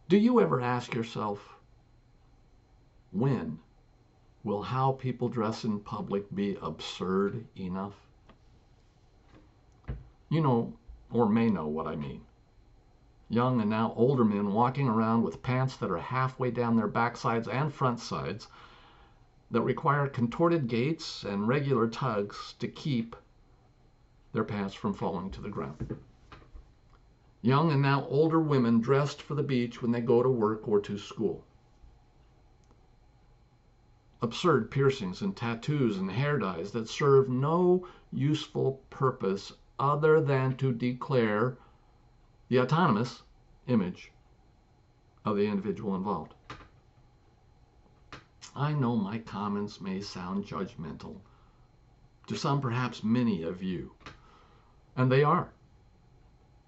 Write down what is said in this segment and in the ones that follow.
Do you ever ask yourself, when will how people dress in public be absurd enough? You know, or may know what I mean. Young and now older men walking around with pants that are halfway down their backsides and front sides, that require contorted gaits and regular tugs to keep their pants from falling to the ground. Young and now older women dressed for the beach when they go to work or to school. Absurd piercings and tattoos and hair dyes that serve no useful purpose other than to declare the autonomous image of the individual involved. I know my comments may sound judgmental to some, perhaps many of you, and they are.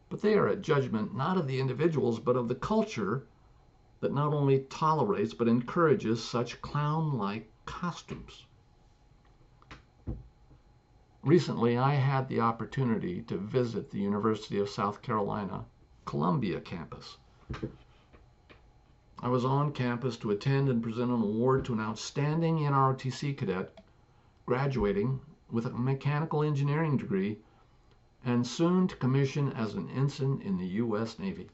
But they are a judgment not of the individuals, but of the culture that not only tolerates but encourages such clown-like costumes. Recently, I had the opportunity to visit the University of South Carolina, Columbia campus. I was on campus to attend and present an award to an outstanding NROTC cadet graduating with a mechanical engineering degree and soon to commission as an ensign in the U.S. Navy.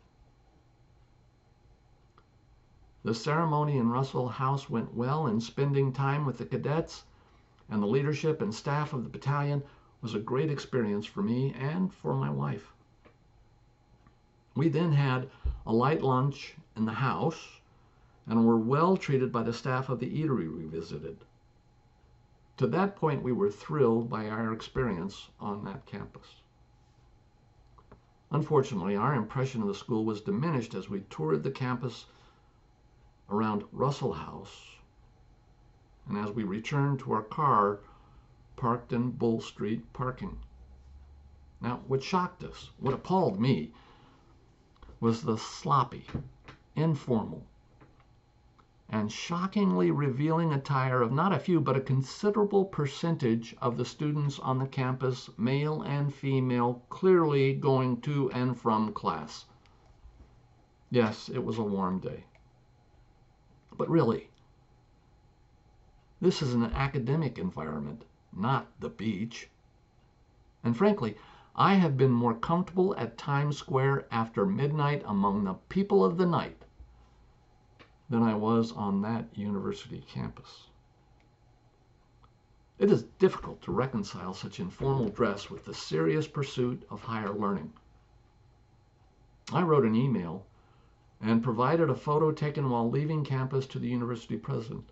The ceremony in Russell House went well, and spending time with the cadets and the leadership and staff of the battalion was a great experience for me and for my wife. We then had a light lunch in the house and were well treated by the staff of the eatery we visited. To that point, we were thrilled by our experience on that campus. Unfortunately, our impression of the school was diminished as we toured the campus around Russell House, and as we returned to our car parked in Bull Street parking. Now, what shocked us, what appalled me, was the sloppy, informal, and shockingly revealing attire of not a few, but a considerable percentage of the students on the campus, male and female, clearly going to and from class. Yes, it was a warm day. But really, this is an academic environment, not the beach. And frankly, I have been more comfortable at Times Square after midnight among the people of the night than I was on that university campus. It is difficult to reconcile such informal dress with the serious pursuit of higher learning. I wrote an email and provided a photo taken while leaving campus to the university president.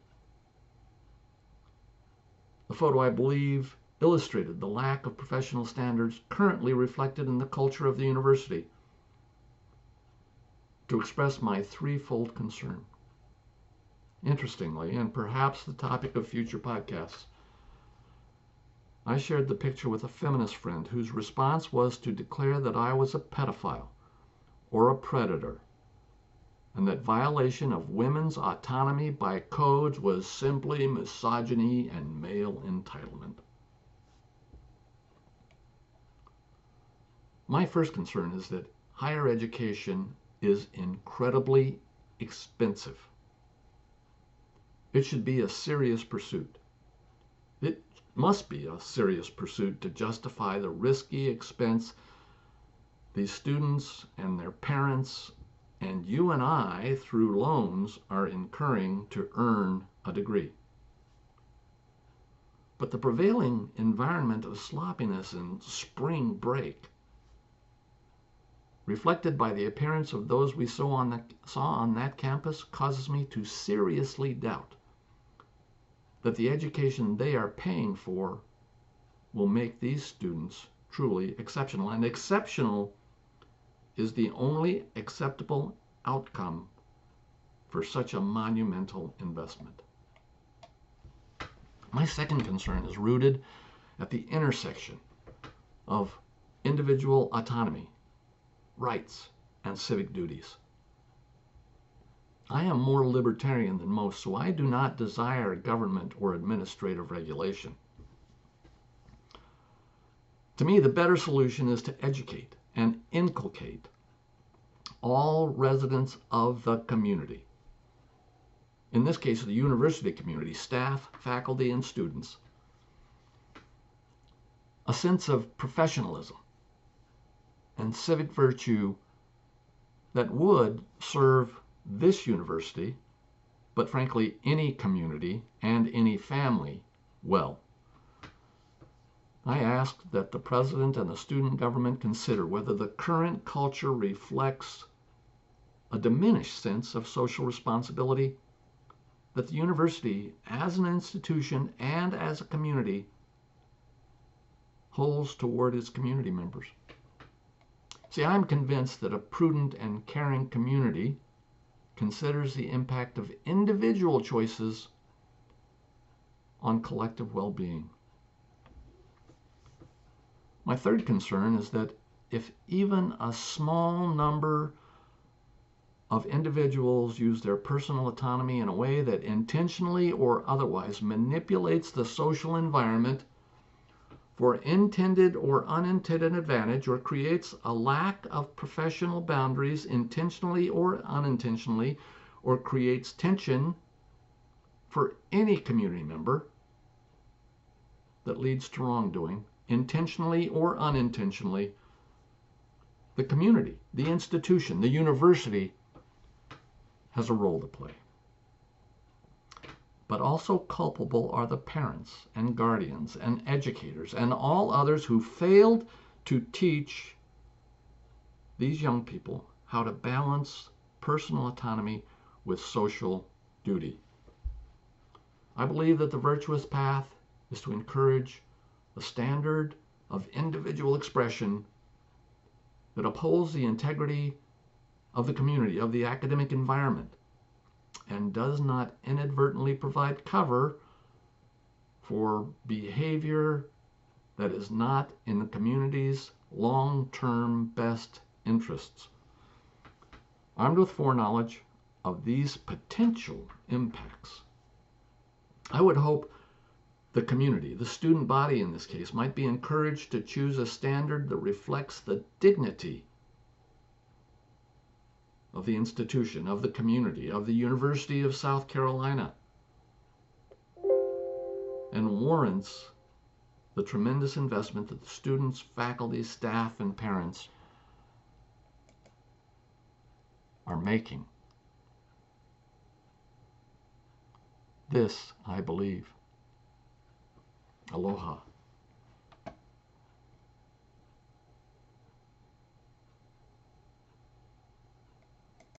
The photo, I believe, illustrated the lack of professional standards currently reflected in the culture of the university, to express my threefold concern. Interestingly, and perhaps the topic of future podcasts, I shared the picture with a feminist friend whose response was to declare that I was a pedophile or a predator, and that violation of women's autonomy by codes was simply misogyny and male entitlement. My first concern is that higher education is incredibly expensive. It should be a serious pursuit. It must be a serious pursuit to justify the risky expense these students and their parents and you and I, through loans, are incurring to earn a degree. But the prevailing environment of sloppiness and spring break, reflected by the appearance of those we saw on that campus, causes me to seriously doubt that the education they are paying for will make these students truly exceptional. And exceptional is the only acceptable outcome for such a monumental investment. My second concern is rooted at the intersection of individual autonomy, rights, and civic duties. I am more libertarian than most, so I do not desire government or administrative regulation. To me, the better solution is to educate and inculcate all residents of the community, in this case the university community, staff, faculty, and students, a sense of professionalism and civic virtue that would serve this university, but frankly any community and any family, well. I ask that the president and the student government consider whether the current culture reflects a diminished sense of social responsibility that the university, as an institution and as a community, holds toward its community members. See, I'm convinced that a prudent and caring community considers the impact of individual choices on collective well-being. My third concern is that if even a small number of individuals use their personal autonomy in a way that intentionally or otherwise manipulates the social environment for intended or unintended advantage, or creates a lack of professional boundaries intentionally or unintentionally, or creates tension for any community member that leads to wrongdoing, intentionally or unintentionally, the community, the institution, the university has a role to play. But also culpable are the parents and guardians and educators and all others who failed to teach these young people how to balance personal autonomy with social duty. I believe that the virtuous path is to encourage a standard of individual expression that upholds the integrity of the community, of the academic environment, and does not inadvertently provide cover for behavior that is not in the community's long-term best interests. Armed with foreknowledge of these potential impacts, I would hope the community, the student body in this case, might be encouraged to choose a standard that reflects the dignity of the institution, of the community, of the University of South Carolina, and warrants the tremendous investment that the students, faculty, staff, and parents are making. This I believe. Aloha.